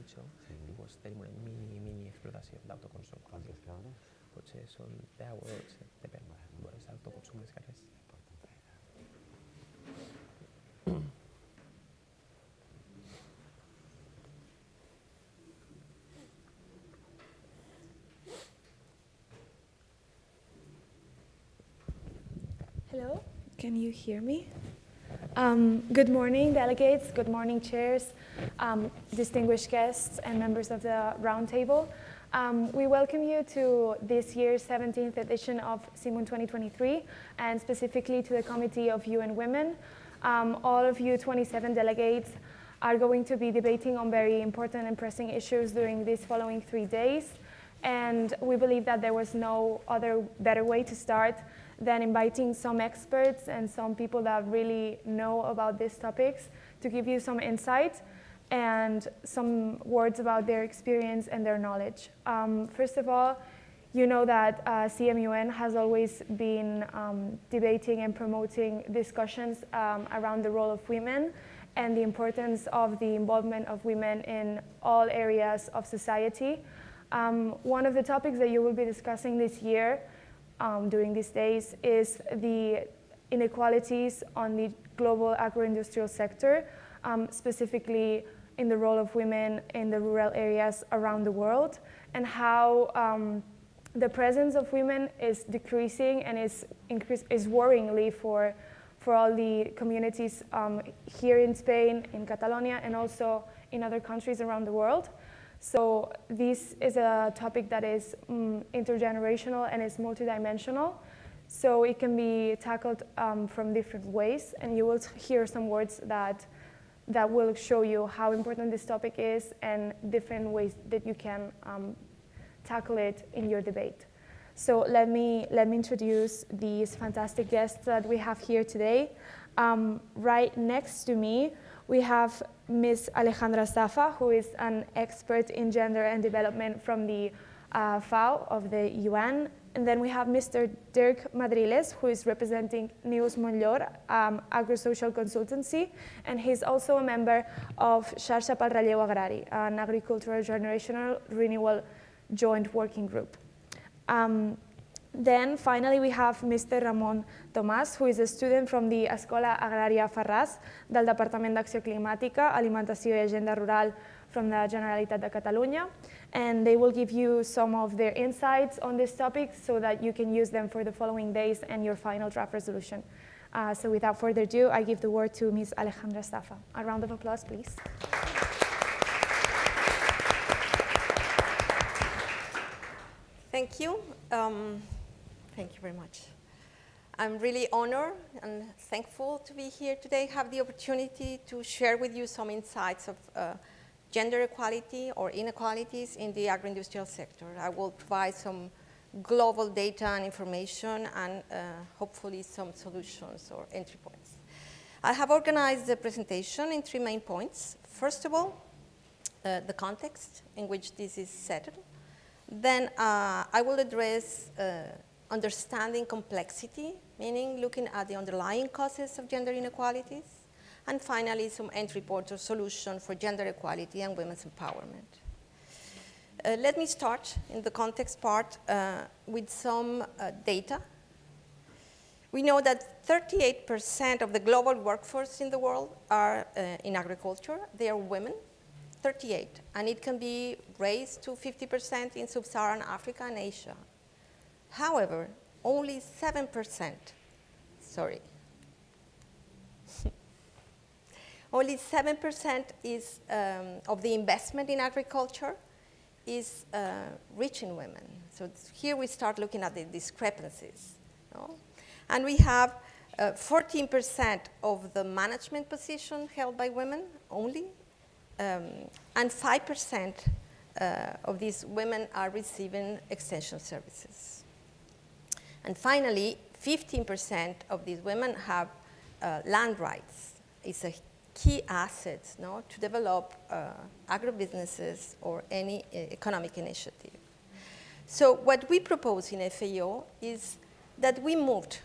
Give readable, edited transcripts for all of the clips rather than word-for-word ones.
pitjor, i doncs tenim una mini explotació d'autoconsum. Quantes cabres? Potser són 10 o 12, depèn. Bueno, és autoconsum més que res. Hello, can you hear me? Good morning, delegates. Good morning, chairs, distinguished guests, and members of the roundtable. We welcome you to this year's 17th edition of CMUN 2023, and specifically to the Committee of UN Women. All of you 27 delegates are going to be debating on very important and pressing issues during these following 3 days. And we believe that there was no other better way to start than inviting some experts and some people that really know about these topics to give you some insight and some words about their experience and their knowledge. First of all, you know that CMUN has always been debating and promoting discussions around the role of women and the importance of the involvement of women in all areas of society. One of the topics that you will be discussing this year during these days is the inequalities on the global agroindustrial sector, specifically in the role of women in the rural areas around the world, and how the presence of women is decreasing and is worryingly for all the communities here in Spain, in Catalonia, and also in other countries around the world. So this is a topic that is intergenerational and is multidimensional. So it can be tackled from different ways, and you will hear some words that will show you how important this topic is and different ways that you can tackle it in your debate. So let me introduce these fantastic guests that we have here today. Right next to me, we have Ms. Alejandra Safa, who is an expert in gender and development from the FAO of the UN. And then we have Mr. Dirk Madriles, who is representing Neus Monllor, Agro-Social Consultancy, and he's also a member of Xarxa pel Relleu Agrari, an agricultural generational renewal joint working group. Then finally we have Mr. Ramon Tomàs, who is a student from the Escola Agrària Farràs del Departament d'Acció Climàtica, Alimentació i Agenda Rural from the Generalitat de Catalunya, and they will give you some of their insights on this topic so that you can use them for the following days and your final draft resolution. So without further ado, I give the word to Ms. Alejandra Safa. A round of applause, please. Thank you. Thank you very much. I'm really honored and thankful to be here today, have the opportunity to share with you some insights of gender equality or inequalities in the agroindustrial sector. I will provide some global data and information and hopefully some solutions or entry points. I have organized the presentation in 3 main points. First of all, the context in which this is settled. Then I will address understanding complexity, meaning looking at the underlying causes of gender inequalities. And finally, some entry point or solution for gender equality and women's empowerment. Let me start in the context part with some data. We know that 38% of the global workforce in the world are in agriculture. They are women. 38, and it can be raised to 50% in sub-Saharan Africa and Asia. However, only 7%, only 7% is, of the investment in agriculture is reaching women. So here we start looking at the discrepancies. No? And we have 14% of the management position held by women only, and 5% of these women are receiving extension services. And finally, 15% of these women have land rights. It's a key asset, no, to develop agribusinesses or any economic initiative. So what we propose in FAO is that we moved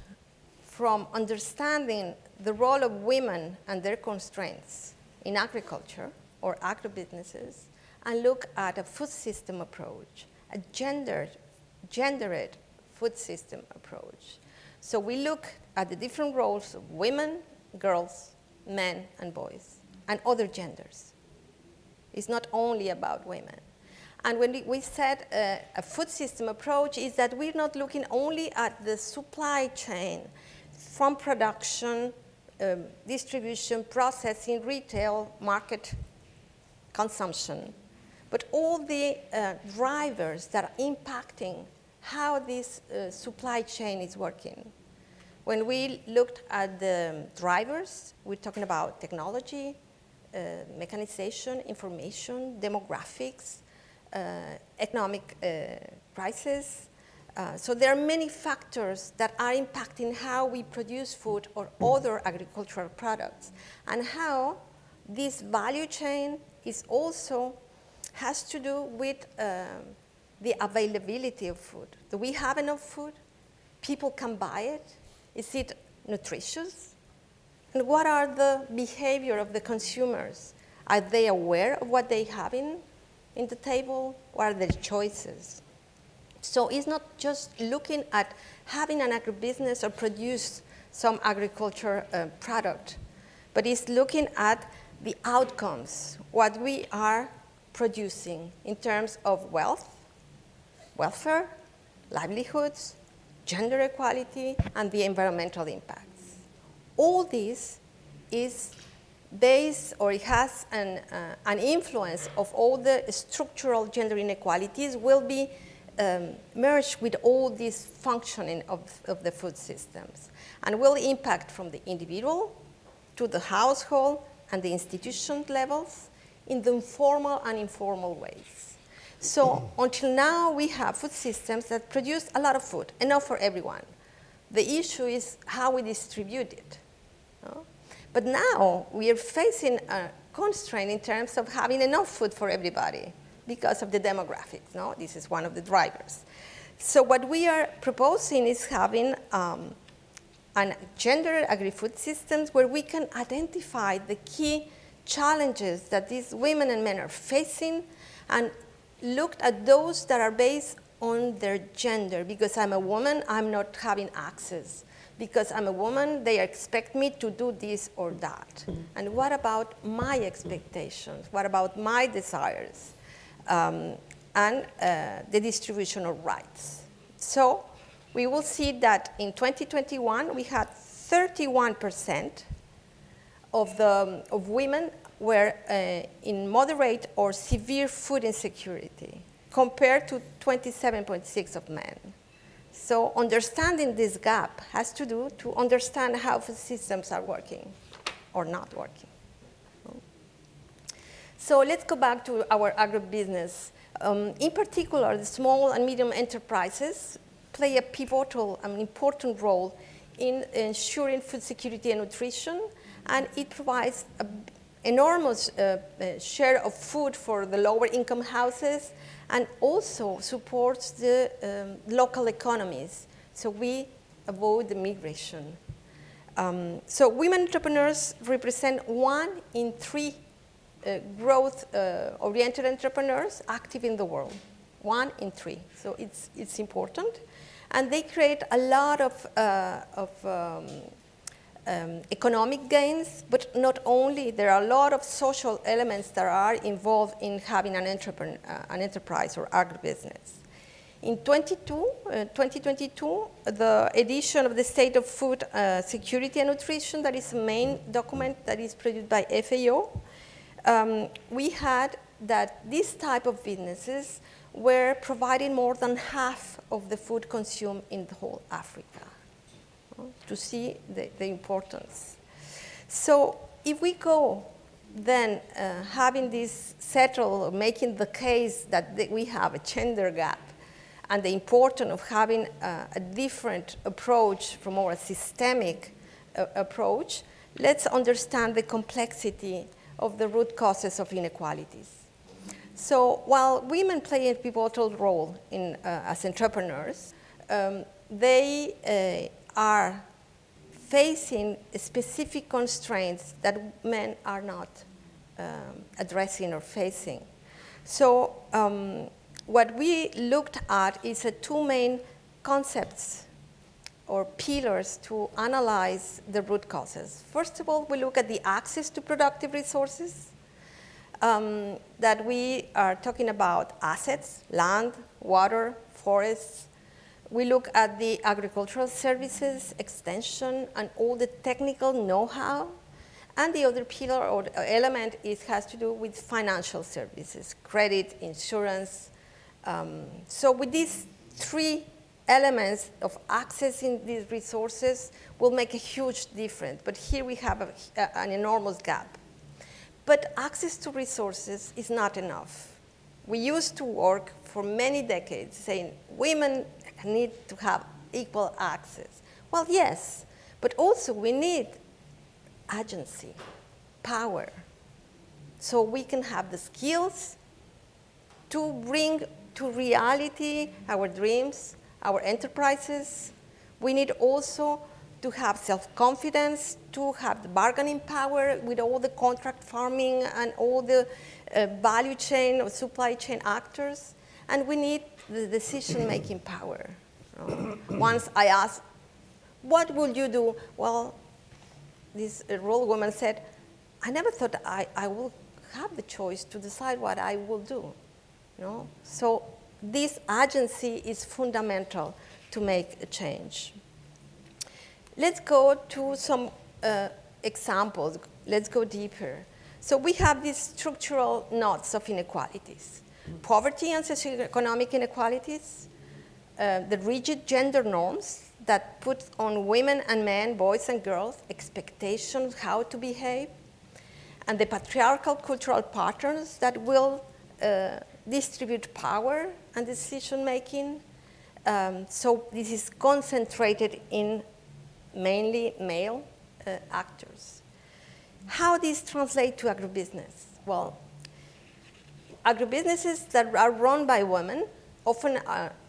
from understanding the role of women and their constraints in agriculture or agribusinesses and look at a food system approach, a gendered food system approach. So we look at the different roles of women, girls, men, and boys, and other genders. It's not only about women. And when we said a food system approach is that we're not looking only at the supply chain from production, distribution, processing, retail, market, consumption, but all the drivers that are impacting how this supply chain is working. When we looked at the drivers, we're talking about technology, mechanization, information, demographics, economic crisis. So there are many factors that are impacting how we produce food or other agricultural products, and how this value chain is also has to do with the availability of food. Do we have enough food? People can buy it? Is it nutritious? And what are the behavior of the consumers? Are they aware of what they have in the table? What are their choices? So it's not just looking at having an agribusiness or produce some agriculture product, but it's looking at the outcomes, what we are producing in terms of wealth, welfare, livelihoods, gender equality, and the environmental impacts. All this is based, or it has an influence of all the structural gender inequalities will be merged with all this functioning of the food systems, and will impact from the individual to the household and the institution levels in the formal and informal ways. So until now, we have food systems that produce a lot of food, enough for everyone. The issue is how we distribute it. But now we are facing a constraint in terms of having enough food for everybody because of the demographics. No? This is one of the drivers. So what we are proposing is having gender agri-food systems where we can identify the key challenges that these women and men are facing, and looked at those that are based on their gender. Because I'm a woman, I'm not having access. Because I'm a woman, they expect me to do this or that. And what about my expectations? What about my desires? And the distribution of rights. So we will see that in 2021, we had 31% of women were in moderate or severe food insecurity, compared to 27.6% of men. So understanding this gap has to do to understand how food systems are working or not working. So let's go back to our agribusiness. In particular, the small and medium enterprises play a pivotal and important role in ensuring food security and nutrition, and it provides an enormous share of food for the lower income houses, and also supports the local economies, so we avoid the migration. So women entrepreneurs represent 1 in 3 growth-oriented entrepreneurs active in the world. 1 in 3, so it's important. And they create a lot of economic gains, but not only, there are a lot of social elements that are involved in having an enterprise or agribusiness. In 2022, the edition of the State of Food Security and Nutrition, that is the main document that is produced by FAO, we had that this type of businesses were providing more than half of the food consumed in the whole Africa, to see the importance. So if we go then having this settled, making the case that we have a gender gap, and the importance of having a different approach from more a systemic approach, let's understand the complexity of the root causes of inequalities. So while women play a pivotal role in, as entrepreneurs, they are facing specific constraints that men are not addressing or facing. So what we looked at is two main concepts or pillars to analyze the root causes. First of all, we look at the access to productive resources, that we are talking about assets, land, water, forests. We look at the agricultural services, extension, and all the technical know-how. And the other pillar or element has to do with financial services, credit, insurance. So with these three elements of accessing these resources will make a huge difference. But here we have an enormous gap. But access to resources is not enough. We used to work for many decades saying women need to have equal access. Well, yes, but also we need agency, power, so we can have the skills to bring to reality our dreams, our enterprises. We need also to have self-confidence, to have the bargaining power with all the contract farming and all the value chain or supply chain actors. And we need the decision-making power. Once I asked, what will you do? Well, this rural woman said, I never thought I will have the choice to decide what I will do. So this agency is fundamental to make a change. Let's go to some examples. Let's go deeper. So we have these structural knots of inequalities. Poverty and socioeconomic inequalities, the rigid gender norms that put on women and men, boys and girls, expectations how to behave, and the patriarchal cultural patterns that will distribute power and decision-making. So this is concentrated in mainly male actors. How this translates to agribusiness? Well, agribusinesses that are run by women often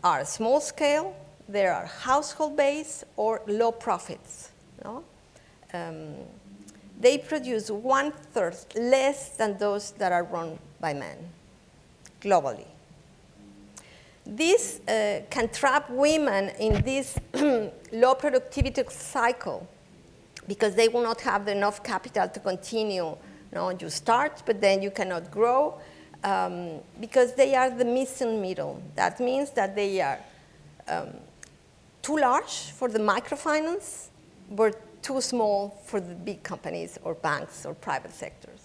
are small scale, they are household-based or low profits. They produce 1/3 less than those that are run by men globally. This can trap women in this low productivity cycle because they will not have enough capital to continue. You start, but then you cannot grow because they are the missing middle. That means that they are too large for the microfinance, but too small for the big companies or banks or private sectors.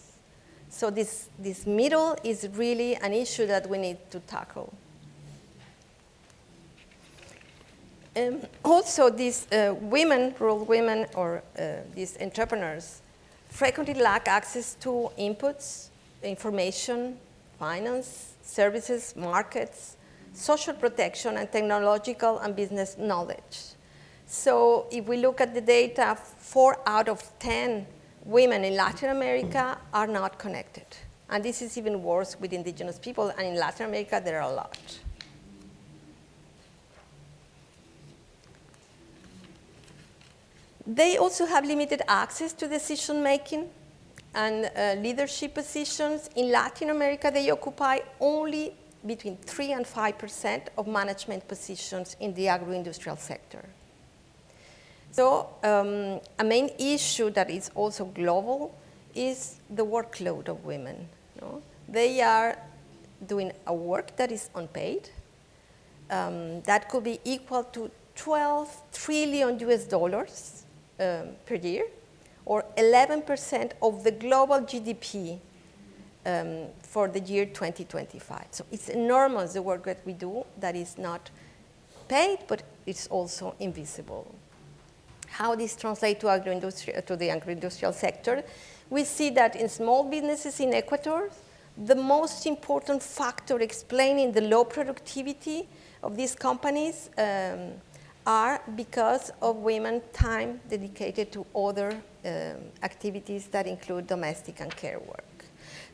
So this middle is really an issue that we need to tackle. Also, these women, rural women, or these entrepreneurs frequently lack access to inputs, information, finance, services, markets, social protection, and technological and business knowledge. So if we look at the data, 4 out of 10 women in Latin America are not connected. And this is even worse with indigenous people, and in Latin America there are a lot. They also have limited access to decision-making and leadership positions. In Latin America, they occupy only between 3 and 5% of management positions in the agroindustrial sector. So a main issue that is also global is the workload of women. They are doing a work that is unpaid. That could be equal to $12 trillion per year, or 11% of the global GDP for the year 2025. So it's enormous, the work that we do that is not paid, but it's also invisible. How this translates to the agroindustrial sector? We see that in small businesses in Ecuador, the most important factor explaining the low productivity of these companies are because of women time dedicated to other activities that include domestic and care work.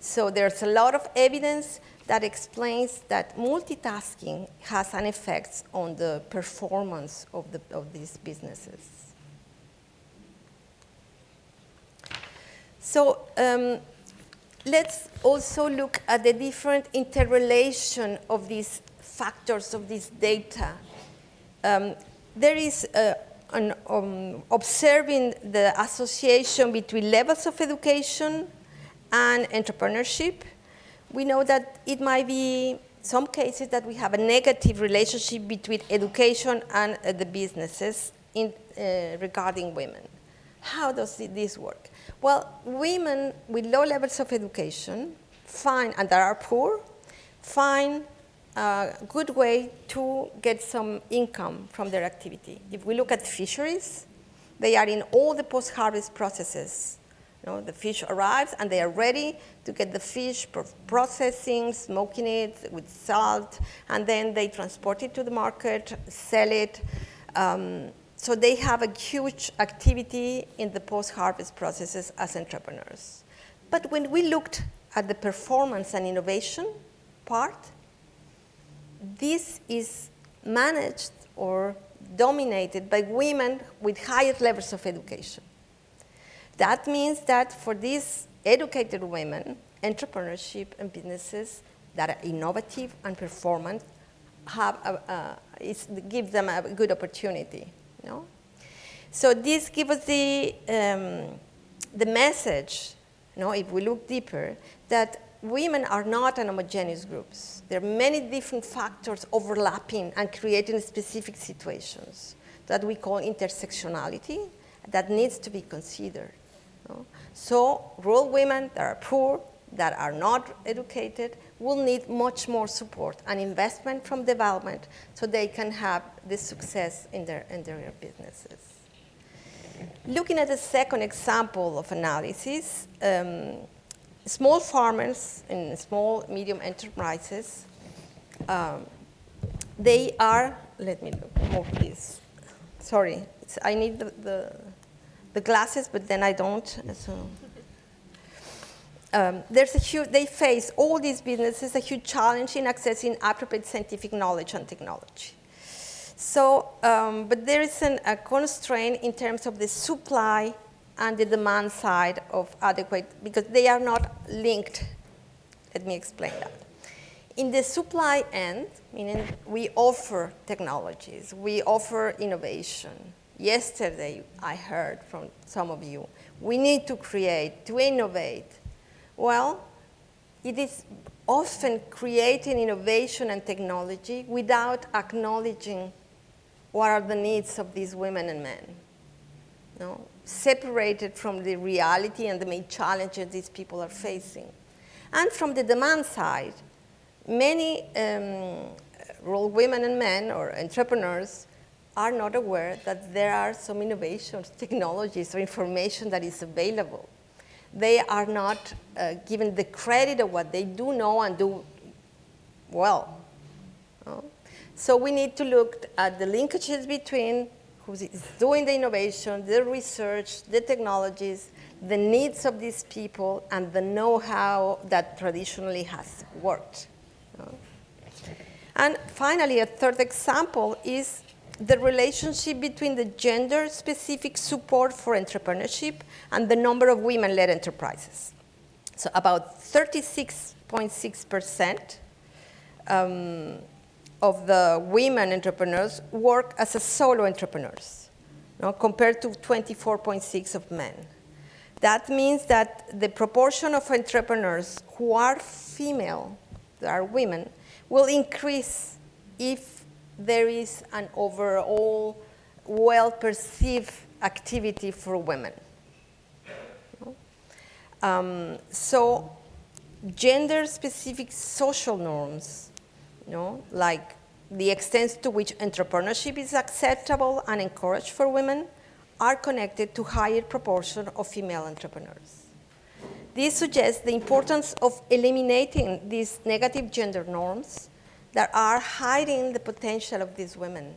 So there's a lot of evidence that explains that multitasking has an effect on the performance of these businesses. So let's also look at the different interrelation of these factors, of this data. There is observing the association between levels of education and entrepreneurship. We know that it might be some cases that we have a negative relationship between education and the businesses regarding women. How does this work? Well, women with low levels of education find, and that are poor, find a good way to get some income from their activity. If we look at fisheries, they are in all the post-harvest processes. You know, the fish arrives and they are ready to get the fish, processing, smoking it with salt, and then they transport it to the market, sell it. So they have a huge activity in the post-harvest processes as entrepreneurs. But when we looked at the performance and innovation part, this is managed or dominated by women with higher levels of education. That means that for these educated women, entrepreneurship and businesses that are innovative and performant give them a good opportunity. You know? So this gives us the message, you know, if we look deeper, that women are not an homogeneous groups. There are many different factors overlapping and creating specific situations that we call intersectionality that needs to be considered. You know? So rural women that are poor, that are not educated, will need much more support and investment from development so they can have this success in their businesses. Looking at the second example of analysis, small farmers and small, medium enterprises, they are, let me move this. Sorry, I need the glasses, but then I don't. So. They face, all these businesses, a huge challenge in accessing appropriate scientific knowledge and technology. So, but there is a constraint in terms of the supply and the demand side of adequate, because they are not linked. Let me explain that. In the supply end, meaning we offer technologies, we offer innovation. Yesterday, I heard from some of you, we need to create, to innovate. Well, it is often creating innovation and technology without acknowledging what are the needs of these women and men. No? Separated from the reality and the main challenges these people are facing. And from the demand side, many rural women and men or entrepreneurs are not aware that there are some innovations, technologies, or information that is available. They are not given the credit of what they do know and do well. No? So we need to look at the linkages between who is doing the innovation, the research, the technologies, the needs of these people, and the know-how that traditionally has worked. No? And finally, a third example is the relationship between the gender-specific support for entrepreneurship and the number of women-led enterprises. So about 36.6% of the women entrepreneurs work as a solo entrepreneurs, compared to 24.6% of men. That means that the proportion of entrepreneurs who are female, that are women, will increase if there is an overall well-perceived activity for women. So gender-specific social norms, like the extent to which entrepreneurship is acceptable and encouraged for women, are connected to higher proportion of female entrepreneurs. This suggests the importance of eliminating these negative gender norms that are hiding the potential of these women,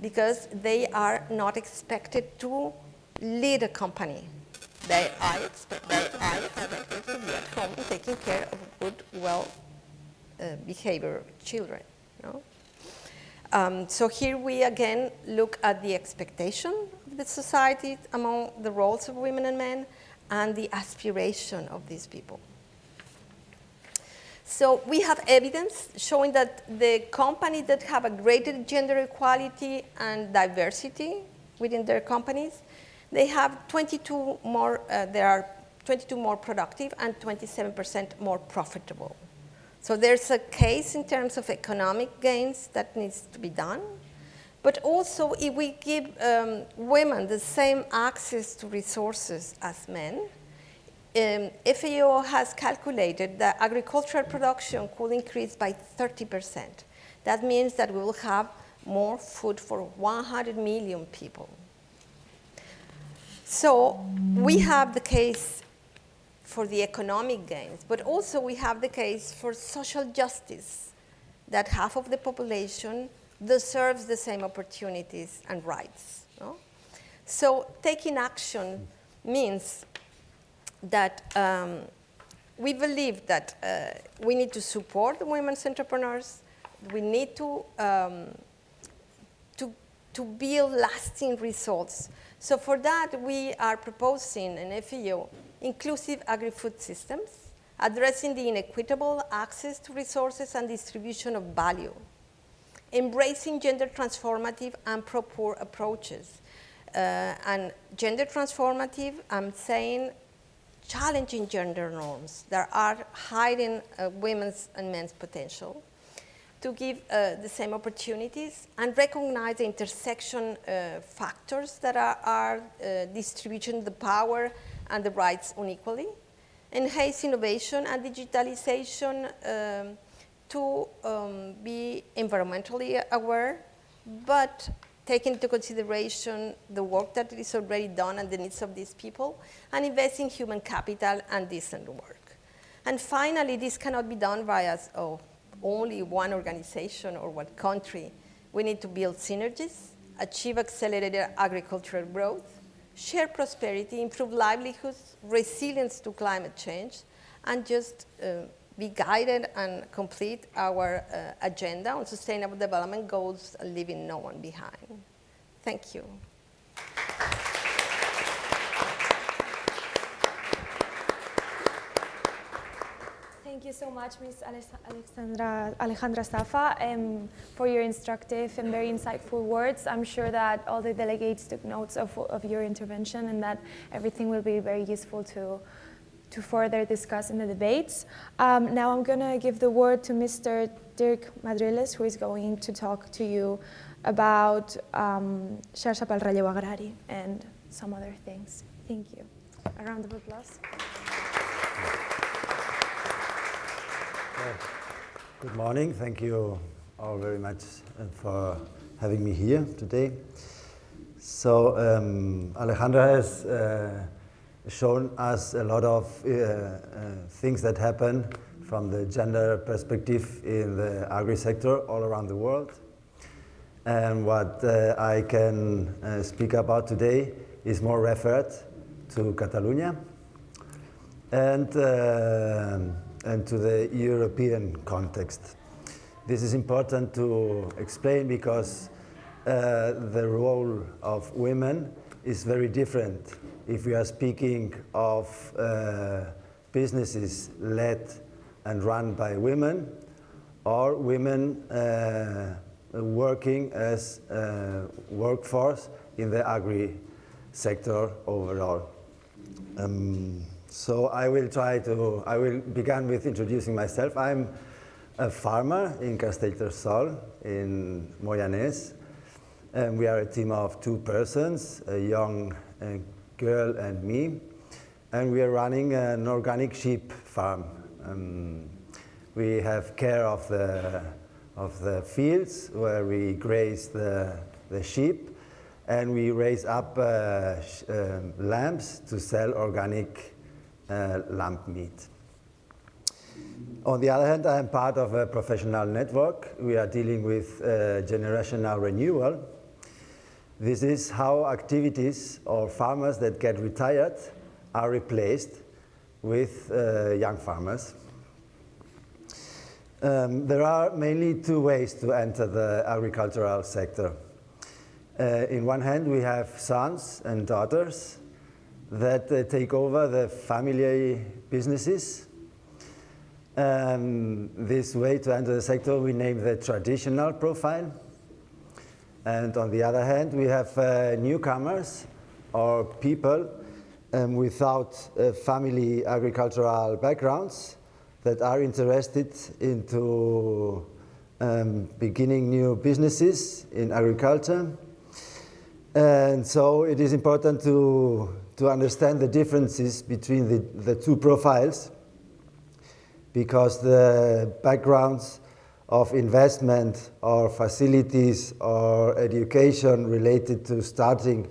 because they are not expected to lead a company. They are expected to be at home taking care of good, well-behaved children. So here we again look at the expectation of the society among the roles of women and men and the aspiration of these people. So we have evidence showing that the companies that have a greater gender equality and diversity within their companies, they have 22 more, they are 22 more productive and 27% more profitable. So there's a case in terms of economic gains that needs to be done. But also, if we give women the same access to resources as men, FAO has calculated that agricultural production could increase by 30%. That means that we will have more food for 100 million people. So we have the case for the economic gains, but also we have the case for social justice, that half of the population deserves the same opportunities and rights. No? So taking action means that we believe that we need to support women's entrepreneurs. We need to build lasting results. So for that, we are proposing in FAO inclusive agri-food systems, addressing the inequitable access to resources and distribution of value, embracing gender transformative and pro-poor approaches. And gender transformative, I'm saying challenging gender norms that are hiding women's and men's potential, to give the same opportunities and recognize the intersection factors that are distributing the power and the rights unequally, enhance innovation and digitalization to be environmentally aware, but take into consideration the work that is already done and the needs of these people, and invest in human capital and decent work. And finally, this cannot be done via only one organization or one country. We need to build synergies, achieve accelerated agricultural growth, share prosperity, improve livelihoods, resilience to climate change, and just be guided and complete our agenda on sustainable development goals, leaving no one behind. Thank you. Thank you so much, Ms. Alejandra Safa, for your instructive and very insightful words. I'm sure that all the delegates took notes of your intervention and that everything will be very useful to further discuss in the debates. Now I'm going to give the word to Mr. Dirk Madriles, who is going to talk to you about xarxa pel relleu agrari and some other things. Thank you. A round of applause. Good morning. Thank you all very much for having me here today. So Alejandra has shown us a lot of things that happen from the gender perspective in the agri-sector all around the world. And what I can speak about today is more referred to Catalonia and to the European context. This is important to explain because the role of women is very different if we are speaking of businesses led and run by women, or women working as workforce in the agri sector overall. So I will begin with introducing myself. I'm a farmer in Castellterçol in Moianès, and we are a team of 2 persons, a young girl and me, and we are running an organic sheep farm. We have care of the fields where we graze the sheep, and we raise up lambs to sell organic lamb meat. On the other hand, I am part of a professional network. We are dealing with generational renewal. This is how activities or farmers that get retired are replaced with young farmers. There are mainly 2 ways to enter the agricultural sector. In one hand, we have sons and daughters that take over the family businesses. This way to enter the sector we name the traditional profile. And on the other hand, we have newcomers or people without family agricultural backgrounds that are interested into beginning new businesses in agriculture. And so it is important to understand the differences between the two profiles, because the backgrounds of investment or facilities or education related to starting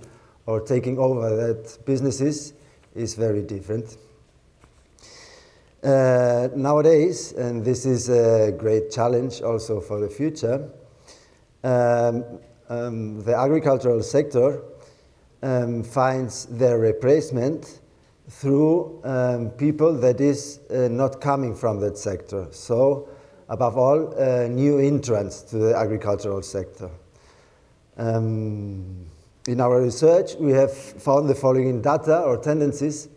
or taking over that businesses is very different. Nowadays, and this is a great challenge also for the future, the agricultural sector finds their replacement through people that is not coming from that sector. So, above all, new entrants to the agricultural sector. In our research, we have found the following data or tendencies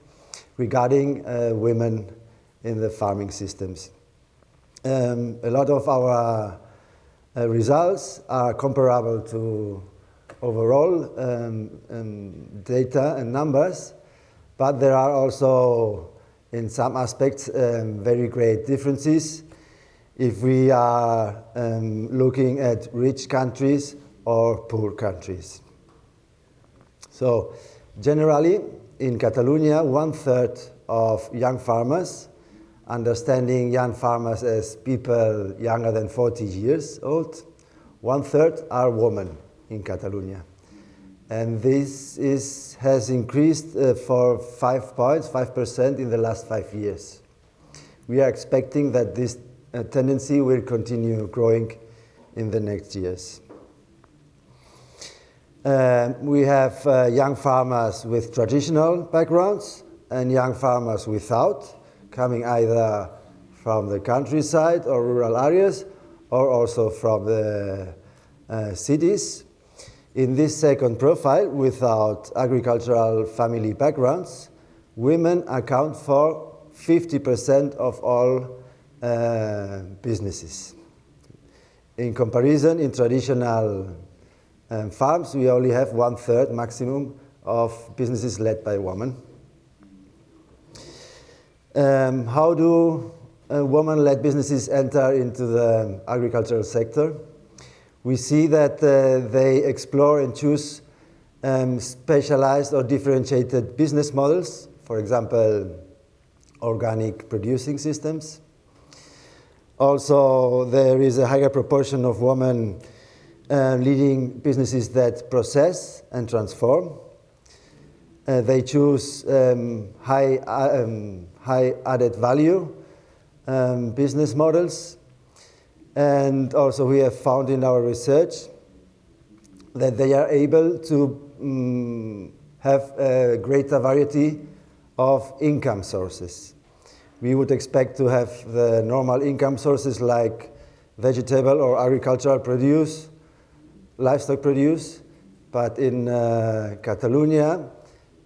regarding women in the farming systems. A lot of our results are comparable to overall data and numbers, but there are also, in some aspects, very great differences if we are looking at rich countries or poor countries. So, generally, in Catalonia, 1/3 of young farmers, understanding young farmers as people younger than 40 years old, 1/3 are women in Catalonia. And this has increased for 5 points, 5% in the last 5 years. We are expecting that this tendency will continue growing in the next years. We have young farmers with traditional backgrounds and young farmers without, coming either from the countryside or rural areas, or also from the cities. In this second profile, without agricultural family backgrounds, women account for 50% of all businesses. In comparison, in traditional farms, we only have 1/3 maximum of businesses led by women. How do women-led businesses enter into the agricultural sector? We see that they explore and choose specialized or differentiated business models, for example, organic producing systems. Also, there is a higher proportion of women leading businesses that process and transform. They choose high added value business models. And also we have found in our research that they are able to have a greater variety of income sources. We would expect to have the normal income sources like vegetable or agricultural produce, livestock produce, but in Catalonia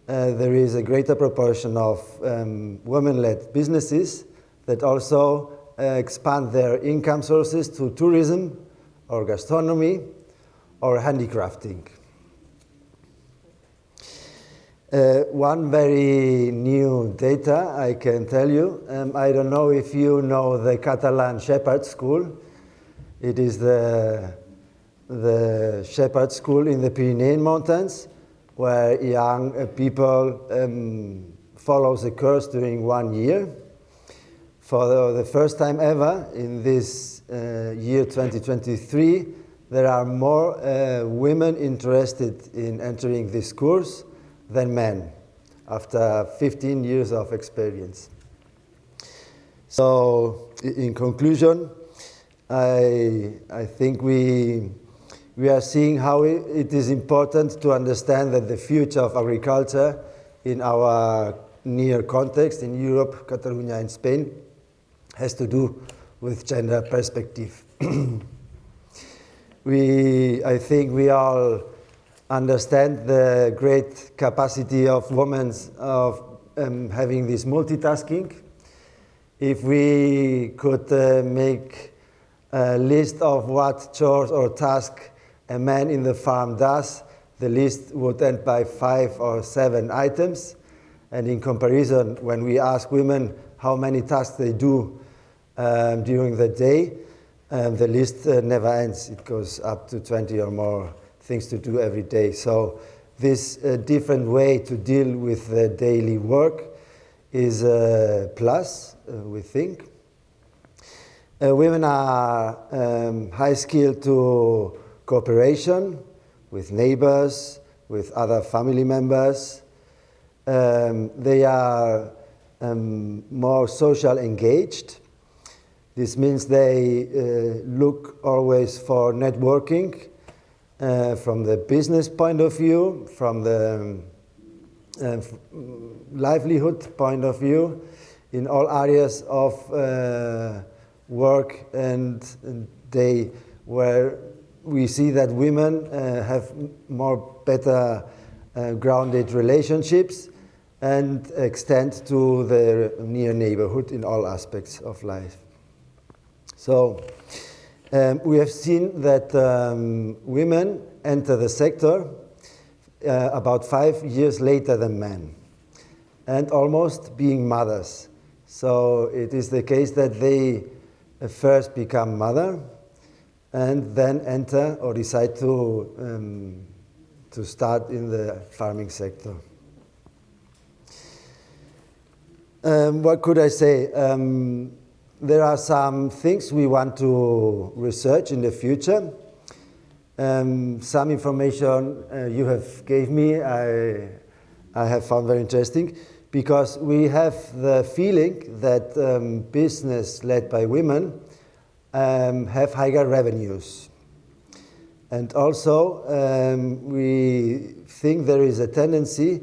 there is a greater proportion of women-led businesses that also expand their income sources to tourism or gastronomy or handicrafting. One very new data I can tell you, I don't know if you know the Catalan Shepherd School. It is the Shepherd School in the Pyrenean Mountains, where young people follow the course during 1 year. For the first time ever in this year 2023, there are more women interested in entering this course than men, after 15 years of experience. So, in conclusion, I think we are seeing how it is important to understand that the future of agriculture in our near context, in Europe, Catalonia and Spain, has to do with gender perspective. I think we all understand the great capacity of women of having this multitasking if we could make a list of what chores or tasks a man in the farm does, the list would end by 5 or 7 items. And in comparison, when we ask women how many tasks they do during the day, the list never ends. It goes up to 20 or more things to do every day. So this different way to deal with the daily work is a plus, we think. Women are high skilled to cooperation with neighbors, with other family members. They are more social engaged. This means they look always for networking from the business point of view, from the livelihood point of view, in all areas of work and day, where we see that women have more better grounded relationships and extend to the near neighborhood in all aspects of life. So we have seen that women enter the sector about 5 years later than men, and almost being mothers. So it is the case that they first become mother and then enter or decide to start in the farming sector. What could I say? There are some things we want to research in the future. Some information you have gave me I have found very interesting, because we have the feeling that business led by women have higher revenues. And also we think there is a tendency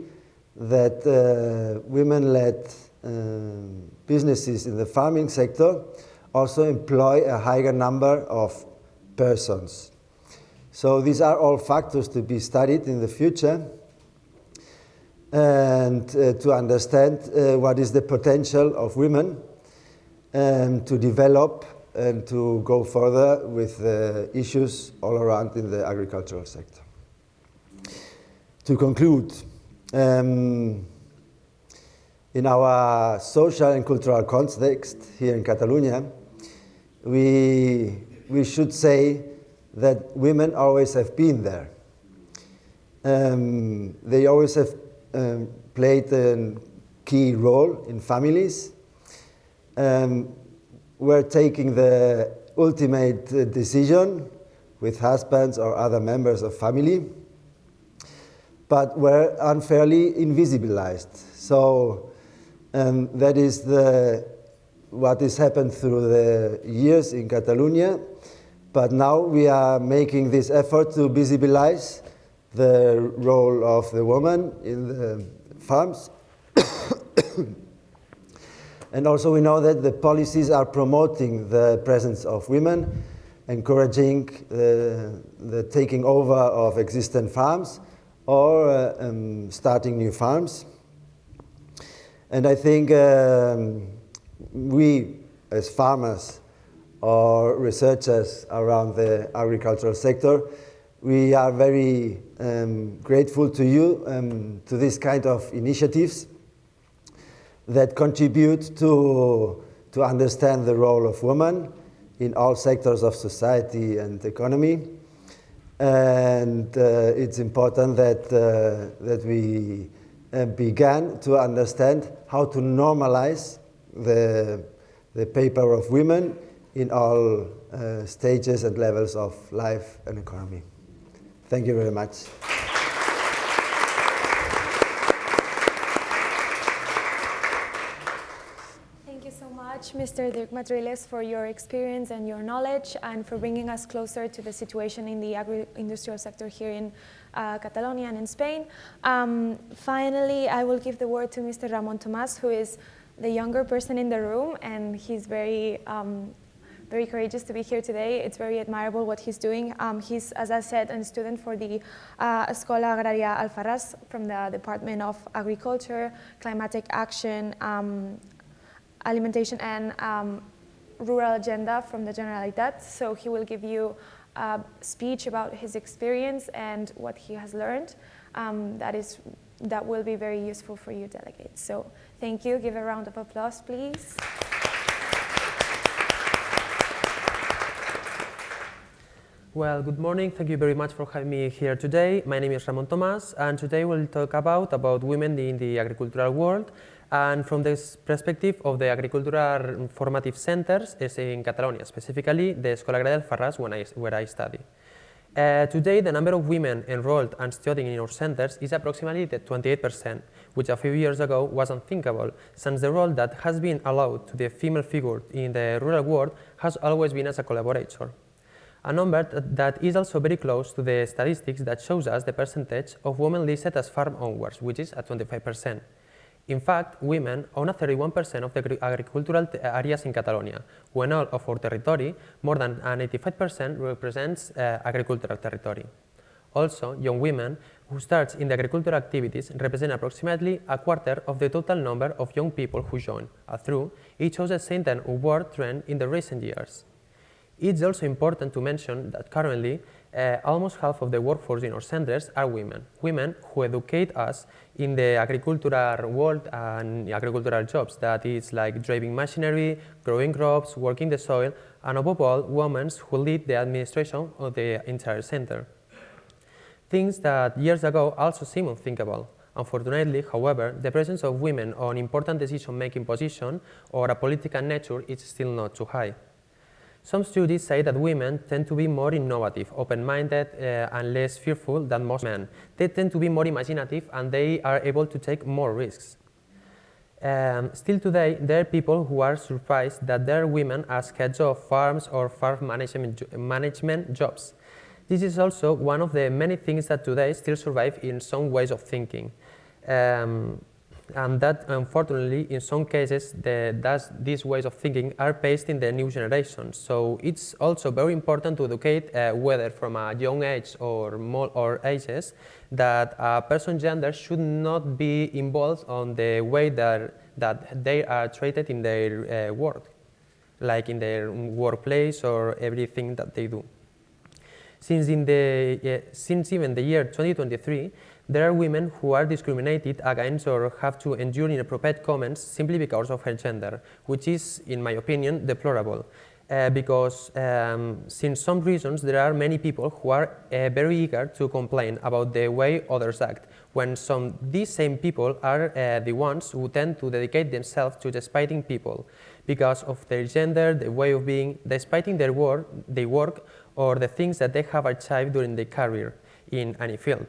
that women-led businesses in the farming sector also employ a higher number of persons. So these are all factors to be studied in the future, and to understand what is the potential of women to develop and to go further with the issues all around in the agricultural sector. To conclude, in our social and cultural context here in Catalonia, we should say that women always have been there. They always have played a key role in families. Were taking the ultimate decision with husbands or other members of family, but were unfairly invisibilized. So that is what has happened through the years in Catalonia. But now we are making this effort to visibilize the role of the woman in the farms. And also we know that the policies are promoting the presence of women, encouraging the taking over of existing farms or starting new farms. And I think we as farmers or researchers around the agricultural sector, we are very grateful to you, to this kind of initiatives that contribute to understand the role of women in all sectors of society and economy. And it's important that we began to understand how to normalize the paper of women in all stages and levels of life and economy. Thank you very much. Thank you so much, Mr. Dirk Madriles, for your experience and your knowledge, and for bringing us closer to the situation in the agro-industrial sector here in Catalonia and in Spain. Finally, I will give the word to Mr. Ramon Tomás, who is the younger person in the room, and he's very courageous to be here today. It's very admirable what he's doing. He's, as I said, a student for the Escola Agraria Alfarràs from the Department of Agriculture, Climatic Action, alimentation and rural agenda from the Generalitat. So he will give you a speech about his experience and what he has learned. That will be very useful for you delegates. So thank you. Give a round of applause, please. Well, good morning. Thank you very much for having me here today. My name is Ramon Tomás, and today we'll talk about women in the agricultural world, and from this perspective of the agricultural formative centers in Catalonia, specifically the Escola Agraria del Farràs, where I study. Today, the number of women enrolled and studying in our centers is approximately 28%, which a few years ago was unthinkable, since the role that has been allowed to the female figure in the rural world has always been as a collaborator. A number that is also very close to the statistics that shows us the percentage of women listed as farm owners, which is at 25%. In fact, women own 31% of the agricultural areas in Catalonia, when all of our territory, more than 85%, represents agricultural territory. Also, young women who start in the agricultural activities represent approximately a quarter of the total number of young people who join. Although it shows a certain upward trend in the recent years. It's also important to mention that currently, almost half of the workforce in our centers are women. Women who educate us in the agricultural world and agricultural jobs, that is like driving machinery, growing crops, working the soil, and above all, women who lead the administration of the entire center. Things that years ago also seemed unthinkable. Unfortunately, however, the presence of women on important decision-making positions or a political nature is still not too high. Some studies say that women tend to be more innovative, open-minded, and less fearful than most men. They tend to be more imaginative, and they are able to take more risks. Still today, there are people who are surprised that there are women as heads of farms or farm management jobs. This is also one of the many things that today still survive in some ways of thinking. And that, unfortunately, in some cases, these ways of thinking are based in the new generation. So it's also very important to educate, whether from a young age or ages, that a person's gender should not be involved on the way that they are treated in their work, like in their workplace or everything that they do. Since even the year 2023, there are women who are discriminated against or have to endure inappropriate comments simply because of her gender, which is, in my opinion, deplorable. Because since some reasons, there are many people who are very eager to complain about the way others act, when these same people are the ones who tend to dedicate themselves to despiting people because of their gender, their way of being, despiting their work, or the things that they have achieved during their career in any field.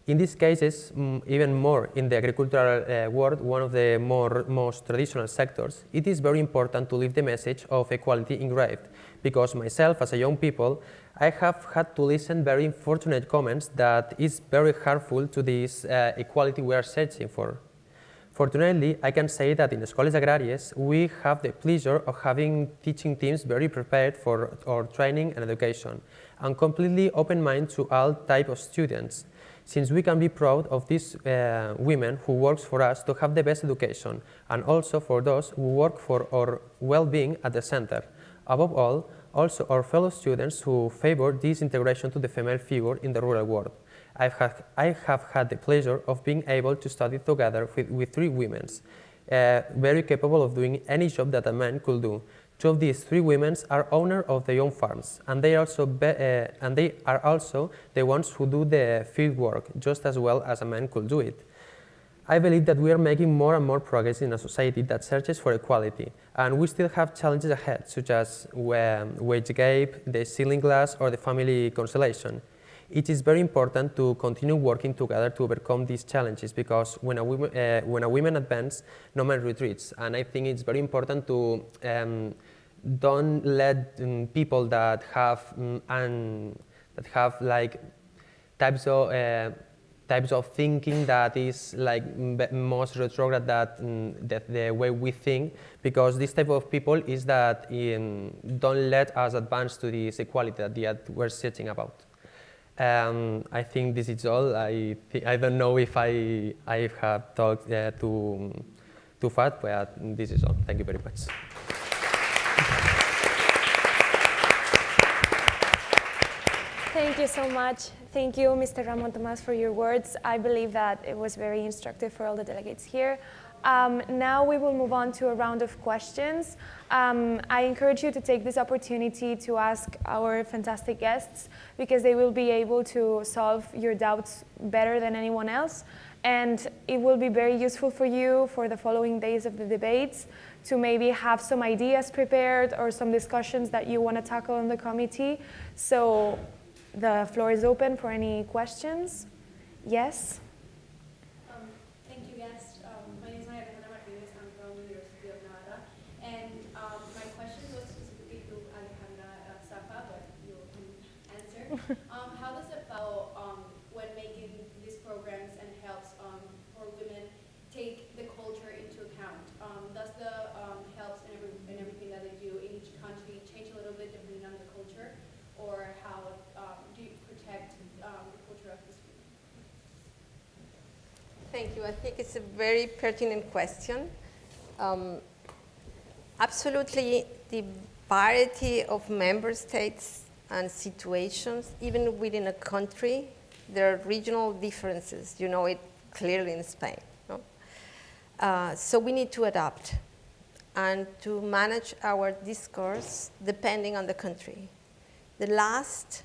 In these cases, even more in the agricultural world, one of the most traditional sectors, it is very important to leave the message of equality engraved, because myself, as a young people, I have had to listen very unfortunate comments that is very harmful to this equality we are searching for. Fortunately, I can say that in Escoles Agràries, we have the pleasure of having teaching teams very prepared for our training and education, and completely open-minded to all types of students, since we can be proud of these women who work for us to have the best education, and also for those who work for our well-being at the center. Above all, also our fellow students who favor this integration to the female figure in the rural world. I have had the pleasure of being able to study together with three women, very capable of doing any job that a man could do. Two of these three women are owners of their own farms, and they are also the ones who do the field work just as well as a man could do it. I believe that we are making more and more progress in a society that searches for equality, and we still have challenges ahead, such as wage gap, the ceiling glass, or the family constellation. It is very important to continue working together to overcome these challenges, because when a woman advances, no man retreats. And I think it's very important to don't let people that have like types of thinking that is like most retrograde that the way we think, because this type of people is that don't let us advance to this equality that we're searching about. I think this is all. I don't know if I have talked too too fast, but this is all. Thank you very much. Thank you so much. Thank you, Mr. Ramon Tomas, for your words. I believe that it was very instructive for all the delegates here. Now we will move on to a round of questions. I encourage you to take this opportunity to ask our fantastic guests, because they will be able to solve your doubts better than anyone else. And it will be very useful for you for the following days of the debates to maybe have some ideas prepared or some discussions that you want to tackle in the committee. So the floor is open for any questions. Yes? Thank you, guest. My name is Alejandra from the University of Nevada. And my question was specifically to Alejandra Safa, but you can answer. How does the FAO, when making these programs and helps for women, take the culture into account? Does the helps and everything that they do in each country change a little bit depending on the culture? Or how do you protect the culture of this women? Thank you. I think it's a very pertinent question. Absolutely, the variety of member states and situations, even within a country, there are regional differences. You know it clearly in Spain. No? So we need to adapt and to manage our discourse depending on the country. The last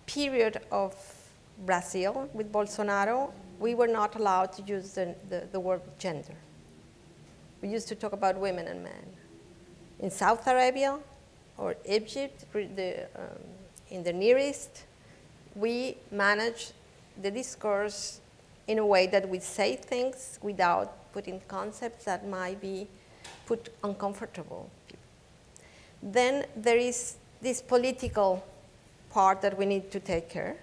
period of Brazil with Bolsonaro, we were not allowed to use the word gender. We used to talk about women and men. In Saudi Arabia or Egypt, in the Near East, we manage the discourse in a way that we say things without putting concepts that might be put uncomfortable. Then there is this political part that we need to take care.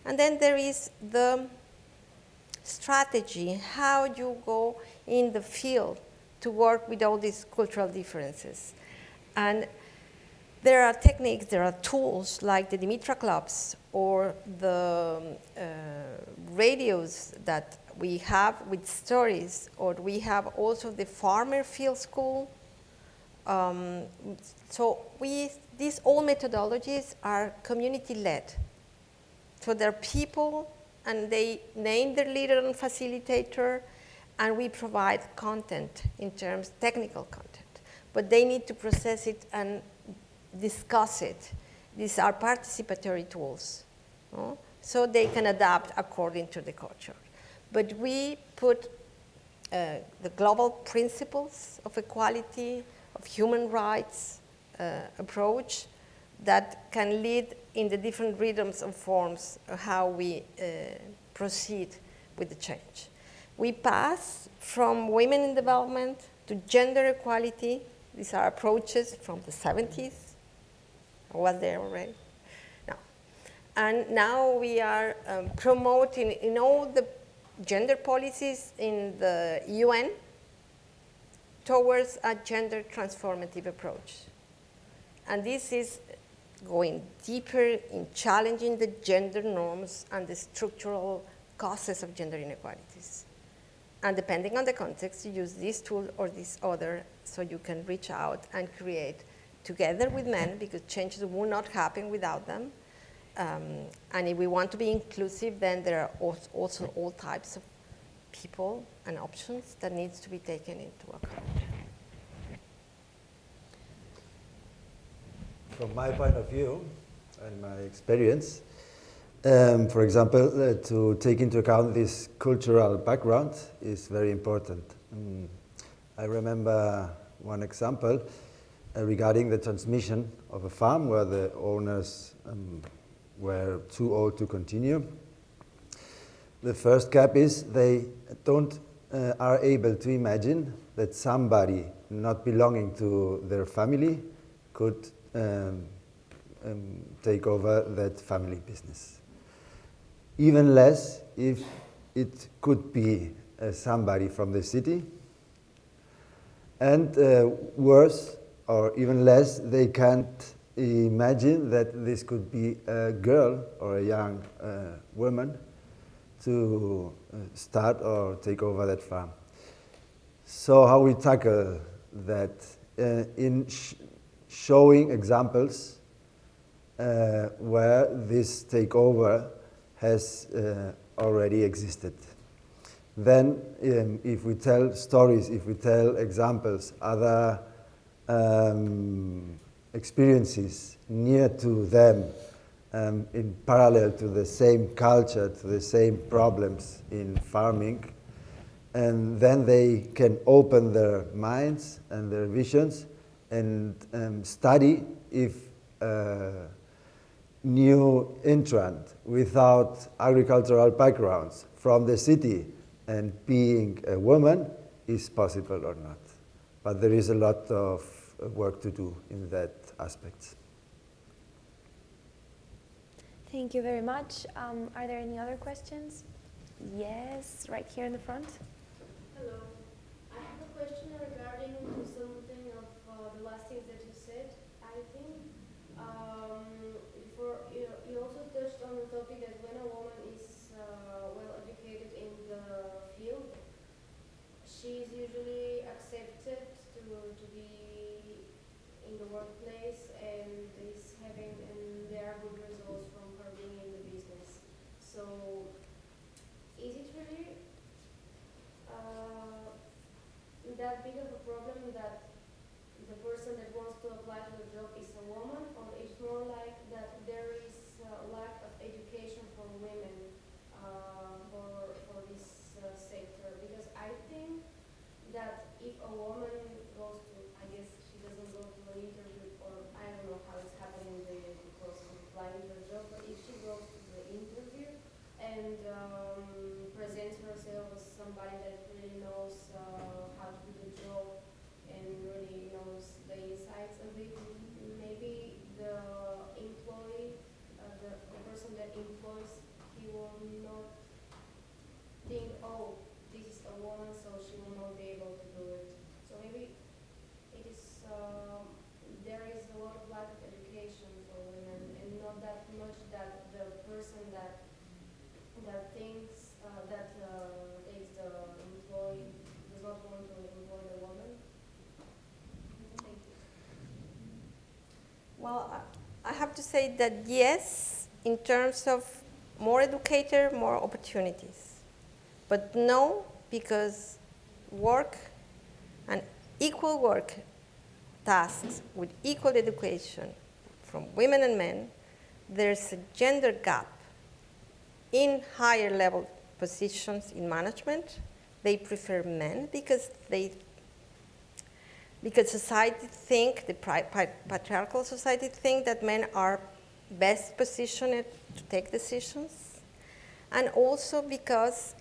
And then there is the strategy, how you go in the field to work with all these cultural differences. And there are techniques, there are tools like the Dimitra clubs or the radios that we have with stories, or we have also the farmer field school. So these all methodologies are community-led. So there are people, and they name their leader and facilitator, and we provide content in terms technical content. But they need to process it and discuss it. These are participatory tools, no? So they can adapt according to the culture. But we put the global principles of equality, of human rights approach that can lead in the different rhythms and forms of how we proceed with the change. We pass from women in development to gender equality. These are approaches from the 70s. I was there already. No. And now we are promoting in all the gender policies in the UN towards a gender transformative approach. And this is going deeper in challenging the gender norms and the structural causes of gender inequalities. And depending on the context, you use this tool or this other so you can reach out and create together with men, because changes will not happen without them. And if we want to be inclusive, then there are also all types of people and options that needs to be taken into account. From my point of view and my experience, for example, to take into account this cultural background is very important. I remember one example regarding the transmission of a farm where the owners were too old to continue. The first gap is they are able to imagine that somebody not belonging to their family could take over that family business. Even less if it could be somebody from the city. And worse, or even less, they can't imagine that this could be a girl or a young woman to start or take over that farm. So how we tackle that? In showing examples where this takeover has already existed. Then if we tell stories, if we tell examples, other experiences near to them, in parallel to the same culture, to the same problems in farming, and then they can open their minds and their visions and study if new entrant without agricultural backgrounds from the city and being a woman is possible or not. But there is a lot of work to do in that aspect. Thank you very much. Are there any other questions? Yes, right here in the front. Hello. I have a question regarding something of the last things that you said. I think before you also touched on the topic that when a woman is well educated in the field, she is usually accepted to be in the workplace and is having, and there are good results from her being in the business. So is it really that big of a problem that the person that wants to apply to the job is a woman, or it's more like that there is a lack of education for women for this sector? Because I think that if a woman goes to, I guess she doesn't go to an interview, or I don't know how it's happening in the process of applying to the job, but if she goes to the interview and presents herself as somebody that really knows how to do the job and really knows the insights of it, maybe the employee, the person that employs, he will not think, oh, this is a woman, so she will not be able to do it. So maybe it is, there is a lot of lack of education for women, and not that much that the person that thinks that takes the employee does not want to employ the woman. Thank you. Well, I have to say that yes, in terms of more educated, more opportunities. But no, because work and equal work tasks with equal education from women and men, there's a gender gap in higher level positions in management. They prefer men because society think, the patriarchal society think that men are best positioned to take decisions. And also because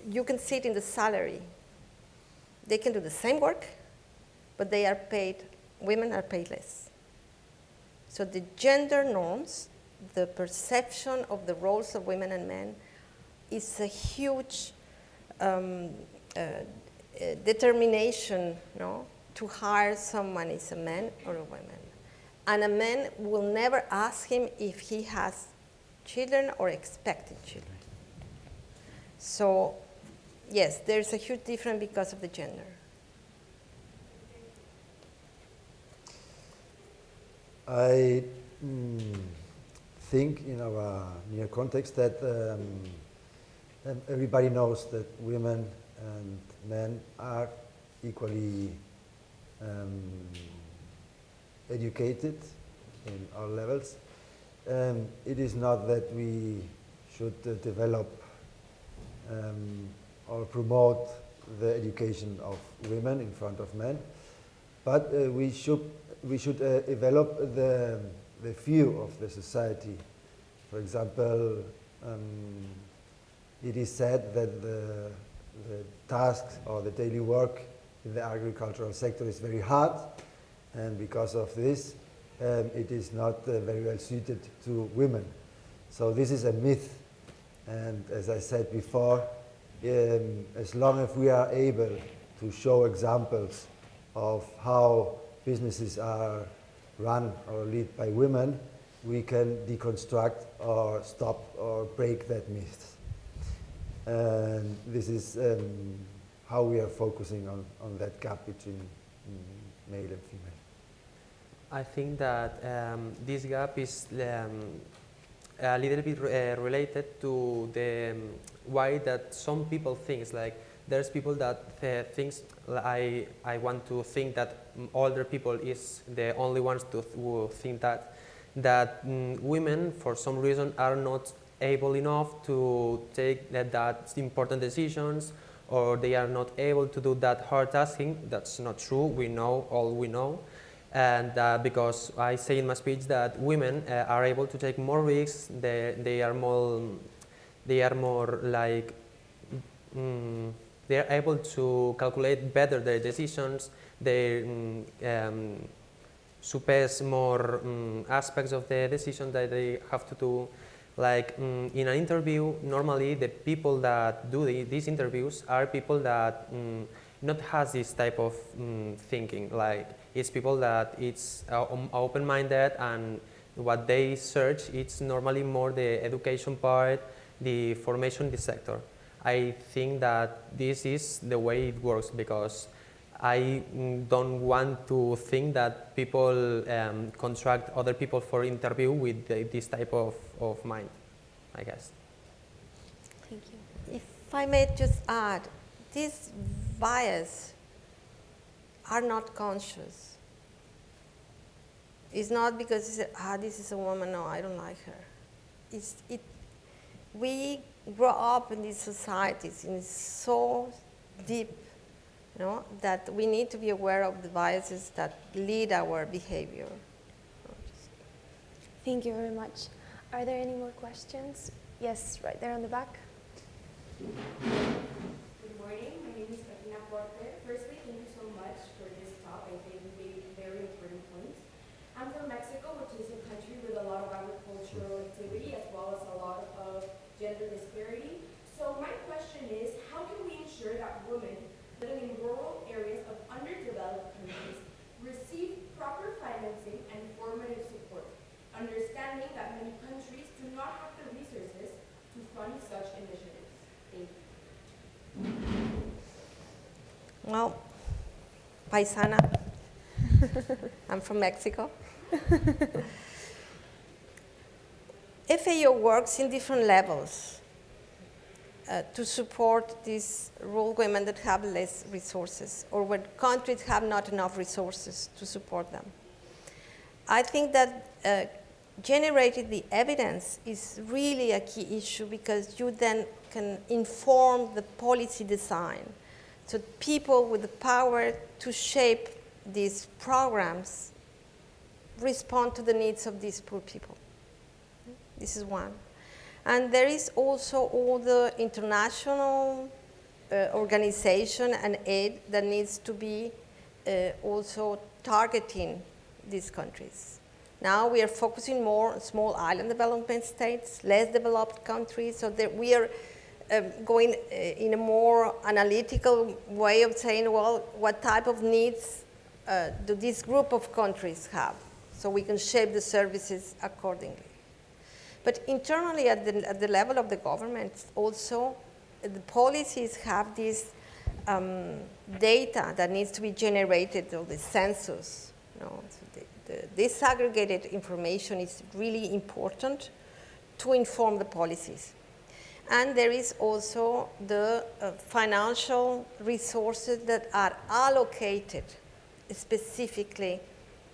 you can see it in the salary. They can do the same work, but they are paid, women are paid less. So the gender norms, the perception of the roles of women and men is a huge determination, no, to hire someone as a man or a woman. And a man will never ask him if he has children or expected children. So yes, there's a huge difference because of the gender. I think in our near context that everybody knows that women and men are equally educated in all levels. It is not that we should develop or promote the education of women in front of men, but we should develop the view of the society. For example, it is said that the tasks or the daily work in the agricultural sector is very hard, and because of this, it is not very well suited to women. So this is a myth, and as I said before, as long as we are able to show examples of how businesses are run or led by women, we can deconstruct or stop or break that myth. And this is how we are focusing on that gap between male and female. I think that this gap is a little bit related to the why that some people think, like there's people that thinks I want to think that older people is the only ones who think that women for some reason are not able enough to take that important decisions, or they are not able to do that hard tasking. That's not true. We know all we know. And because I say in my speech that women are able to take more risks, they are more like they are able to calculate better their decisions. They surpass more aspects of the decision that they have to do. Like in an interview, normally the people that do these interviews are people that not has this type of thinking. Like it's people that it's open-minded, and what they search, it's normally more the education part, the formation in the sector. I think that this is the way it works, because I don't want to think that people contract other people for interview with this type of mind, I guess. Thank you. If I may just add, these bias are not conscious. It's not because you say, this is a woman, no, I don't like her. We grow up in these societies and it's so deep, that we need to be aware of the biases that lead our behavior. Thank you very much. Are there any more questions? Yes, right there on the back. Good morning. My name is Katina Porte. Firstly, thank you so much for this talk. I think you made very important points. I'm from Mexico, which is a country with a lot of agricultural activity as well as a lot of gender disparity. So my question is, how can we ensure that women living in rural areas of underdeveloped countries receive proper financing and formative support, understanding that many countries do not have the resources to fund such initiatives? Thank you. Well, paisana, I'm from Mexico. FAO works in different levels to support these rural women that have less resources, or when countries have not enough resources to support them. I think that generating the evidence is really a key issue, because you then can inform the policy design. So people with the power to shape these programs respond to the needs of these poor people. This is one. And there is also all the international organization and aid that needs to be also targeting these countries. Now we are focusing more on small island development states, less developed countries, so that we are going in a more analytical way of saying, well, what type of needs do this group of countries have? So we can shape the services accordingly. But internally, at the level of the government, also, the policies have this data that needs to be generated, or the census. So the disaggregated information is really important to inform the policies. And there is also the financial resources that are allocated specifically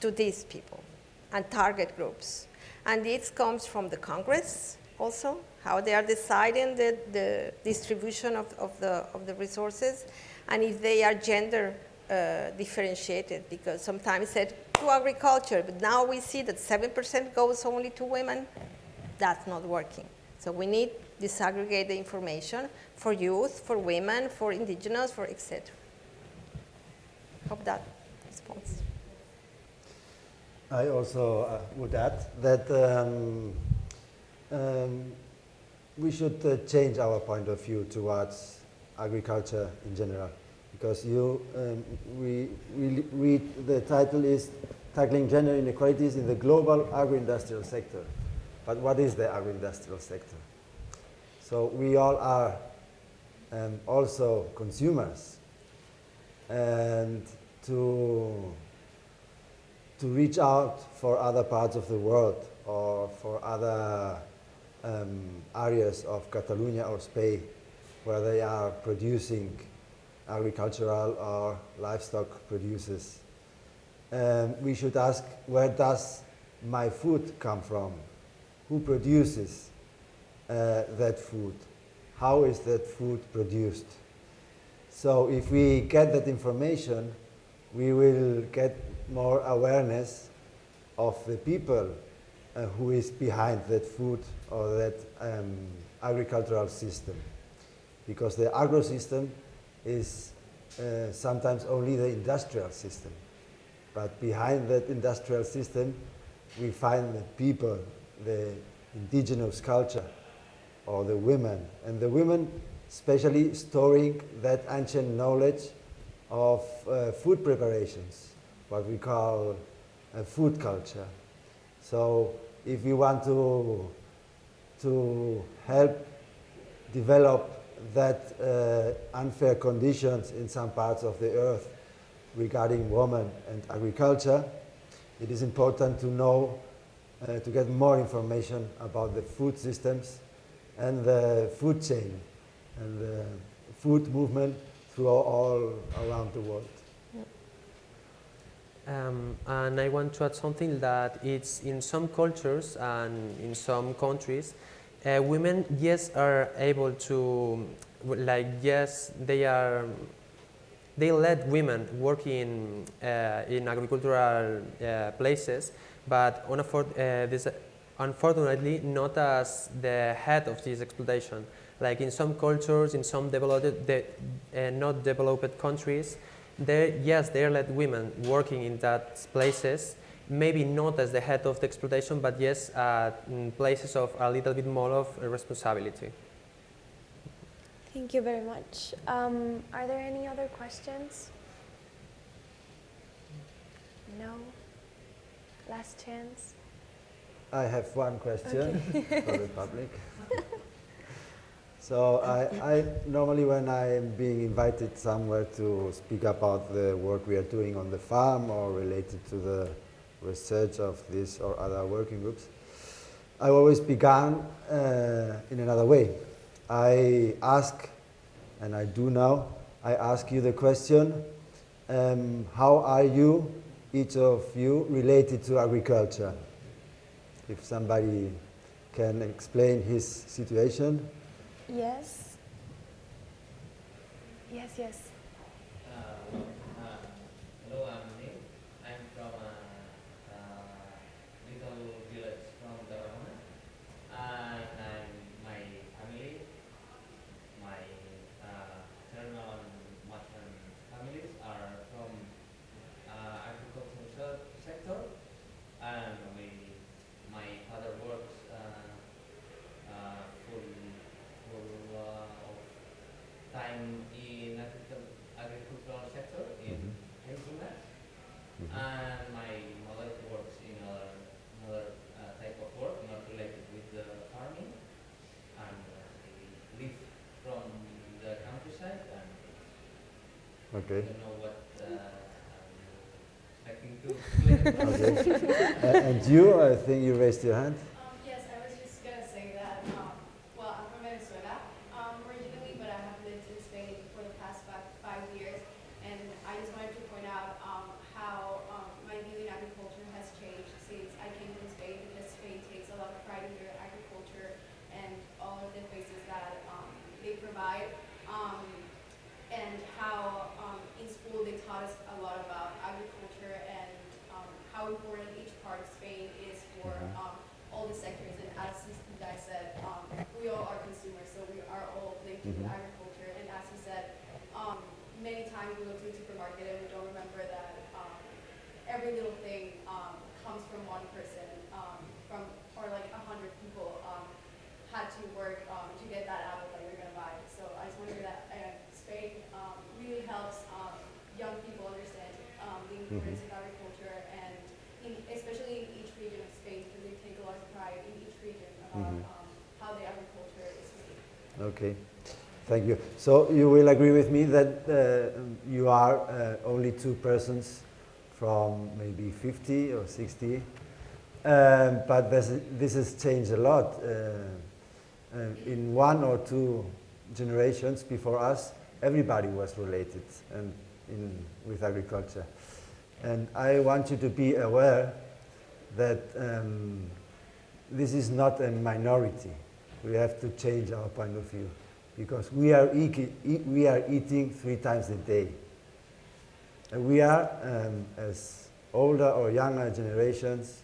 to these people and target groups. And this comes from the Congress also, how they are deciding the distribution of the resources, and if they are gender differentiated, because sometimes said to agriculture, but now we see that 7% goes only to women. That's not working. So we need to disaggregate the information for youth, for women, for indigenous, for etc. Hope that responds. I also would add that we should change our point of view towards agriculture in general, because we read, the title is Tackling Gender Inequalities in the Global Agroindustrial Sector. But what is the agroindustrial sector? So we all are also consumers and to reach out for other parts of the world or for other areas of Catalonia or Spain where they are producing agricultural or livestock produces. We should ask, where does my food come from? Who produces that food? How is that food produced? So if we get that information, we will get more awareness of the people who is behind that food or that agricultural system. Because the agro system is sometimes only the industrial system. But behind that industrial system, we find the people, the indigenous culture, or the women. And the women especially storing that ancient knowledge of food preparations, what we call food culture. So if we want to help develop that unfair conditions in some parts of the earth regarding women and agriculture, it is important to know, to get more information about the food systems and the food chain and the food movement through all around the world. And I want to add something that it's in some cultures and in some countries, women, yes, are able to, like, yes, they let women work in agricultural places, but unfortunately not as the head of this exploitation. Like in some cultures, in some not developed countries, yes, they let women working in that places, maybe not as the head of the exploitation, but yes, in places of a little bit more of responsibility. Thank you very much. Are there any other questions? No? Last chance? I have one question for the public. So I normally, when I am being invited somewhere to speak about the work we are doing on the farm or related to the research of this or other working groups, I always began in another way. I ask, and I do now, I ask you the question, how are you, each of you, related to agriculture? If somebody can explain his situation. Yes. Yes, yes. Hello, I'm Nick. I'm from a little village from Tarragona, and my family, my maternal and maternal families are from agricultural sector, and my father works full time in agricultural sector in hazelnuts, and my mother works in another type of work not related with the farming, and they live from the countryside, and Okay. I don't know what I'm expecting to explain. Okay. And you, I think you raised your hand. Yes, I was just going to say that, well, I'm from Venezuela originally, but I have lived in Spain for the past 5 years, and I just wanted to point out how my view in agriculture has changed since I came to Spain, because Spain takes a lot of pride in their agriculture and all of the places that they provide, and how in school they taught us a lot about agriculture and how important each part of Spain is for all the sectors. And as you guys said, we all are consumers, so we are all linked to agriculture. And as you said, many times we go to the supermarket and we don't remember that every little thing comes from one person, or like 100 people had to work to get that apple that you're going to buy. So I just wonder that Spain really helps young people understand the importance of agriculture, and especially in each region of Spain, because they take a lot of pride in each region about how the agriculture is made. Okay. Thank you. So you will agree with me that you are only two persons from maybe 50 or 60, but this has changed a lot. In 1 or 2 generations before us, everybody was related with agriculture. And I want you to be aware that this is not a minority. We have to change our point of view, because we are eating 3 times a day. And we are, as older or younger generations,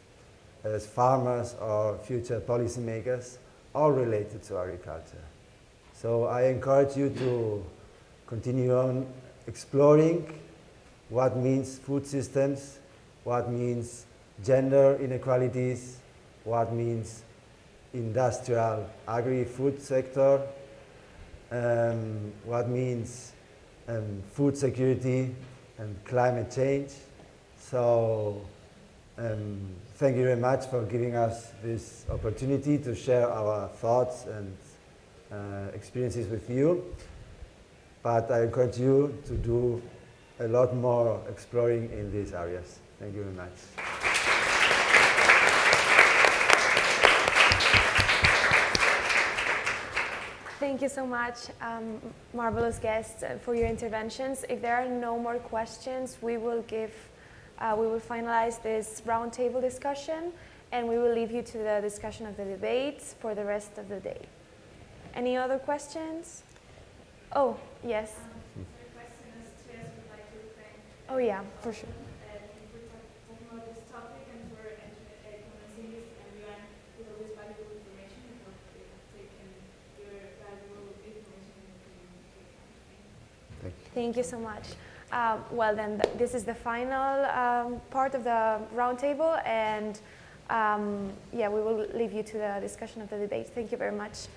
as farmers or future policymakers, all related to agriculture. So I encourage you to continue on exploring what means food systems, what means gender inequalities, what means industrial agri-food sector, what means food security and climate change. So thank you very much for giving us this opportunity to share our thoughts and experiences with you. But I encourage you to do a lot more exploring in these areas. Thank you very much. Thank you so much, marvelous guests, for your interventions. If there are no more questions, we will finalize this roundtable discussion, and we will leave you to the discussion of the debates for the rest of the day. Any other questions? Oh, yes. Oh yeah, for sure. Thank you so much. Well then, this is the final part of the roundtable, and yeah, we will leave you to the discussion of the debate. Thank you very much.